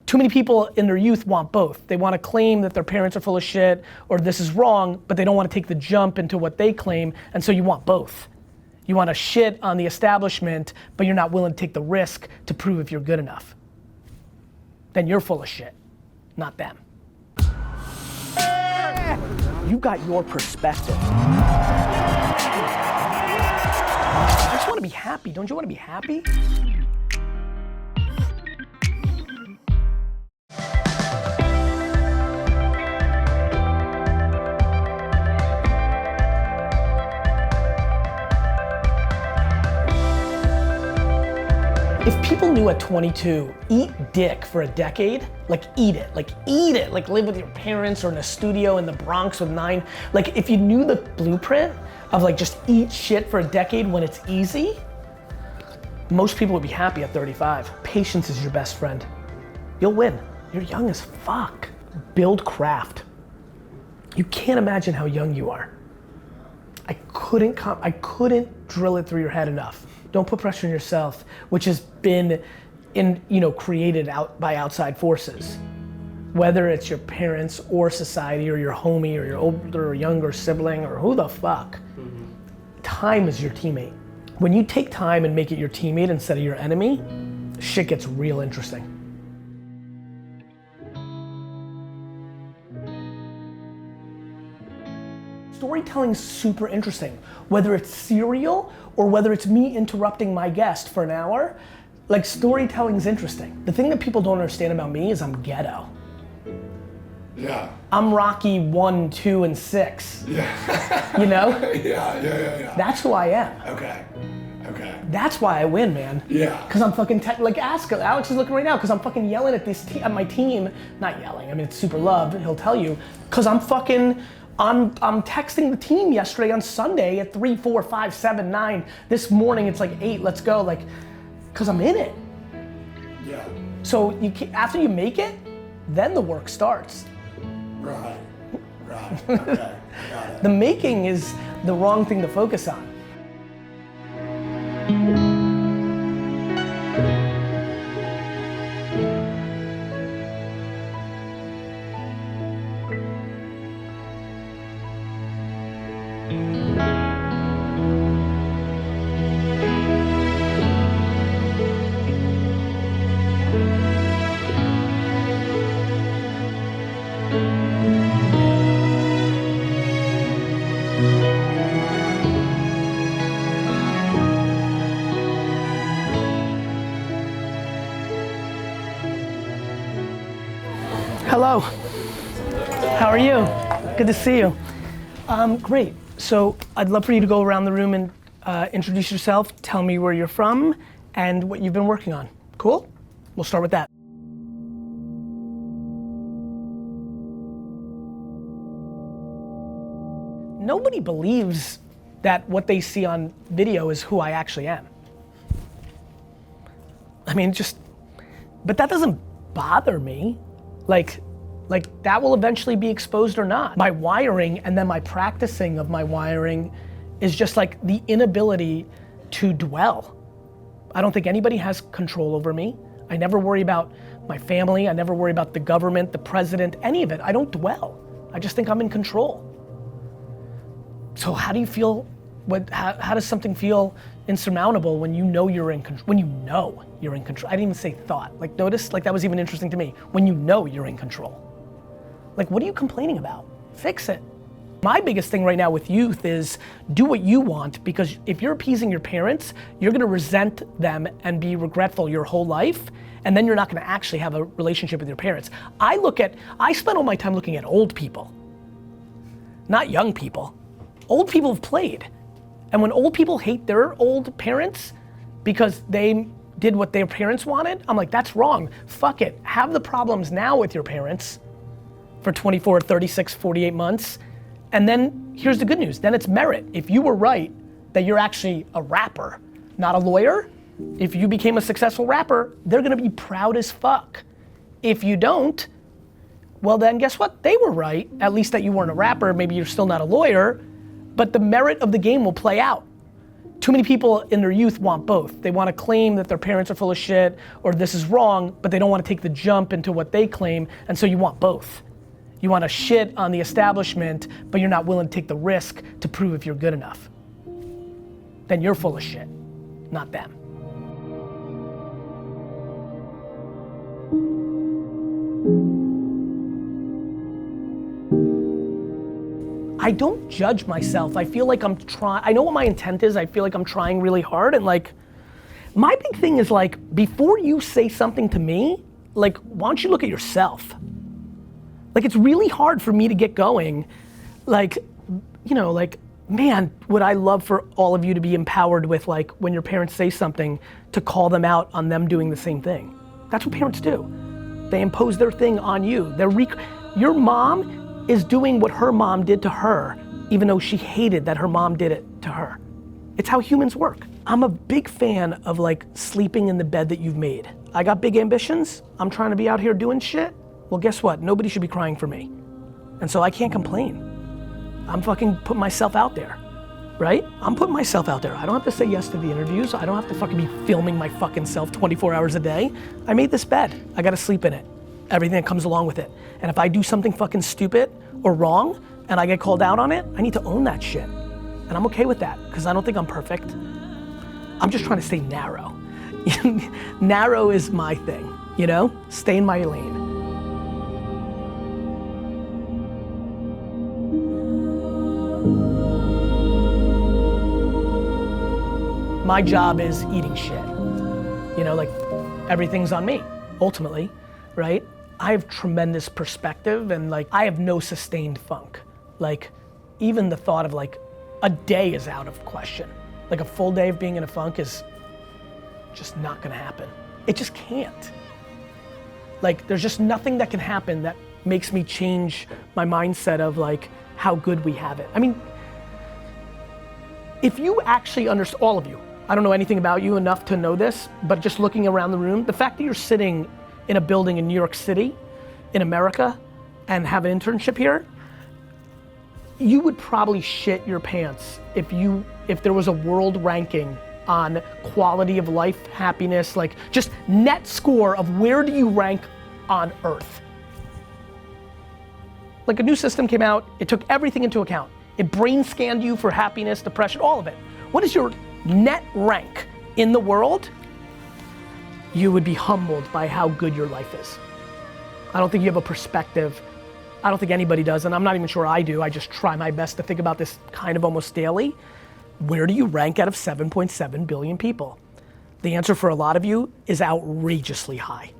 Too many people in their youth want both. They want to claim that their parents are full of shit or this is wrong, but they don't want to take the jump into what they claim, and so you want both. You want to shit on the establishment, but you're not willing to take the risk to prove if you're good enough. Then you're full of shit, not them. You got your perspective. I just want to be happy. Don't you want to be happy? If people knew at 22, eat dick for a decade, like eat it, like live with your parents or in a studio in the Bronx with 9, like if you knew the blueprint of like just eat shit for a decade when it's easy, most people would be happy at 35. Patience is your best friend. You'll win. You're young as fuck. Build craft. You can't imagine how young you are. I couldn't drill it through your head enough. Don't put pressure on yourself, which has been created out by outside forces. Whether it's your parents or society or your homie or your older or younger sibling or who the fuck. Time is your teammate. When you take time and make it your teammate instead of your enemy, shit gets real interesting. Storytelling's super interesting. Whether it's serial or whether it's me interrupting my guest for an hour, like storytelling's interesting. The thing that people don't understand about me is I'm ghetto. Yeah. I'm Rocky 1, 2, and 6. Yeah. You know? Yeah. That's who I am. Okay. That's why I win, man. Yeah. Because I'm fucking, ask Alex is looking right now, because I'm fucking yelling at at my team. Not yelling, I mean, it's super love, he'll tell you. Because I'm texting the team yesterday on Sunday at 3, 4, 5, 7, 9. This morning it's like 8, let's go. Like, because I'm in it. Yeah. So after you make it, then the work starts. Right. Okay. Got it. The making is the wrong thing to focus on. Hello, how are you? Good to see you. Great, so I'd love for you to go around the room and introduce yourself, tell me where you're from, and what you've been working on. Cool? We'll start with that. Nobody believes that what they see on video is who I actually am. I mean, but that doesn't bother me. Like that will eventually be exposed or not. My wiring and then my practicing of my wiring is just like the inability to dwell. I don't think anybody has control over me. I never worry about my family. I never worry about the government, the president, any of it. I don't dwell. I just think I'm in control. So how do you feel, how does something feel insurmountable when you know you're in control? When you know you're in control. I didn't even say thought. Like notice, like that was even interesting to me. When you know you're in control. Like what are you complaining about? Fix it. My biggest thing right now with youth is do what you want, because if you're appeasing your parents, you're gonna resent them and be regretful your whole life, and then you're not gonna actually have a relationship with your parents. I spend all my time looking at old people, not young people. Old people have played. And when old people hate their old parents because they did what their parents wanted, I'm like, that's wrong. Fuck it. Have the problems now with your parents for 24, 36, 48 months. And then here's the good news. Then it's merit. If you were right that you're actually a rapper, not a lawyer, if you became a successful rapper, they're gonna be proud as fuck. If you don't, well then guess what? They were right, at least that you weren't a rapper. Maybe you're still not a lawyer, but the merit of the game will play out. Too many people in their youth want both. They want to claim that their parents are full of shit or this is wrong, but they don't want to take the jump into what they claim, and so you want both. You want to shit on the establishment, but you're not willing to take the risk to prove if you're good enough. Then you're full of shit, not them. I don't judge myself. I feel like I'm trying, I know what my intent is. I feel like I'm trying really hard, and like, my big thing is like, before you say something to me, like, why don't you look at yourself? Like, it's really hard for me to get going. Like, you know, like, man, would I love for all of you to be empowered with, like, when your parents say something, to call them out on them doing the same thing. That's what parents do. They impose their thing on you. Your mom is doing what her mom did to her, even though she hated that her mom did it to her. It's how humans work. I'm a big fan of like sleeping in the bed that you've made. I got big ambitions. I'm trying to be out here doing shit. Well, guess what? Nobody should be crying for me. And so I can't complain. I'm fucking putting myself out there, right? I'm putting myself out there. I don't have to say yes to the interviews. I don't have to fucking be filming my fucking self 24 hours a day. I made this bed. I gotta sleep in it. Everything that comes along with it. And if I do something fucking stupid or wrong and I get called out on it, I need to own that shit. And I'm okay with that, because I don't think I'm perfect. I'm just trying to stay narrow. Narrow is my thing, you know? Stay in my lane. My job is eating shit. You know, like, everything's on me, ultimately, right? I have tremendous perspective, and like, I have no sustained funk. Like, even the thought of like, a day is out of question. Like a full day of being in a funk is just not gonna happen. It just can't. Like, there's just nothing that can happen that makes me change my mindset of like, how good we have it. I mean, if you actually understand, all of you, I don't know anything about you enough to know this, but just looking around the room, the fact that you're sitting in a building in New York City, in America, and have an internship here, you would probably shit your pants if there was a world ranking on quality of life, happiness, like just net score of where do you rank on Earth. Like, a new system came out, it took everything into account. It brain scanned you for happiness, depression, all of it. What is your net rank in the world? You would be humbled by how good your life is. I don't think you have a perspective. I don't think anybody does, and I'm not even sure I do. I just try my best to think about this kind of almost daily. Where do you rank out of 7.7 billion people? The answer for a lot of you is outrageously high.